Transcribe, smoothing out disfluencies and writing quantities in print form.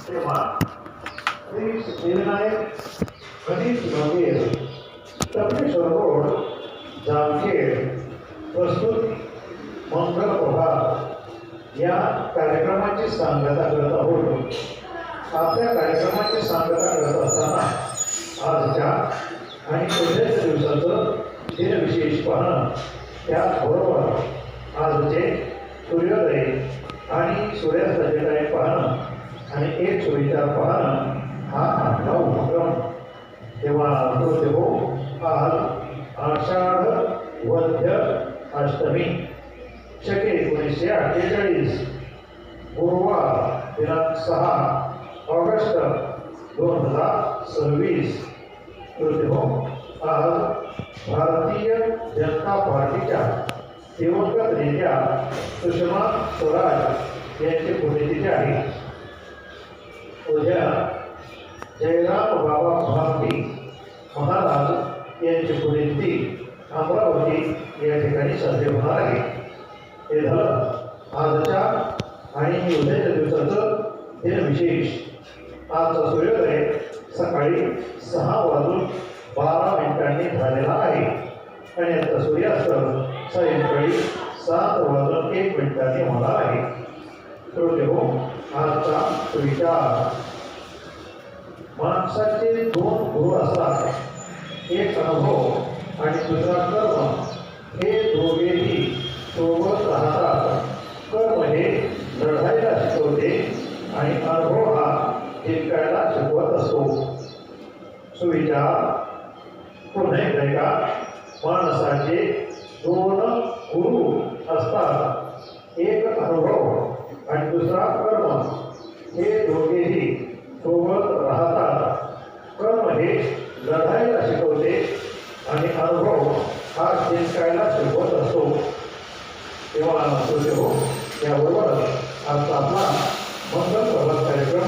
तेव्हा श्री सिद्धिविनायक गणेश मंदिर कपिलेश्वर रोड जामखेड प्रस्तुत मंगल प्रभात या कार्यक्रमाची सांगता करत आहोत. आपल्या कार्यक्रमाची सांगता करत असताना आजच्या आणि उद्याच्या दिवसाचं दिनविशेष पाहणं, त्याचबरोबर आजचे सूर्योदय आणि सूर्यास्ताचे टाईम पाहणं आणि एक सुविचार पाहणं हा आपला उपक्रम. तेव्हा आज आषाढ वद्य अष्टमी शके 1948 गुरुवार दिनांक 6 ऑगस्ट 2026 आज भारतीय जनता पार्टीच्या दिवंगत नेत्या सुषमा स्वराज यांची पुण्यतिथी आहे. उद्या जयराम बाबा भारती महाराज यांची पुण्यतिथी अमरावती या ठिकाणी साजरी होणार आहे. हे झालं आजच्या आणि उद्याच्या दिवसाचं दिनविशेष. आजचा सूर्योदय सकाळी 6:12 झालेला आहे आणि आता सूर्यास्त सायंकाळी 7:01 होणार आहे. आजचा विचार, माणसाचे 2 गुरु असतात, एक अनुभव आणि दुसरा कर्म. हे दोघेही सोबत राहतात. कर्म हे लढायला शिकवते आणि अनुभव हा जिंकायला शिकवत असतो. सुविचार पुन्हा एकदा, माणसाचे 2 गुरु असतात, एक अनुभव आणि दुसरा कर्म. हे दोघेही सोबत राहतात. कर्म हे लढायला शिकवते आणि अनुभव हा जिंकायला शिकवत असतो. तेव्हा याबरोबर आजचा आपला मंगल प्रभात कार्यक्रम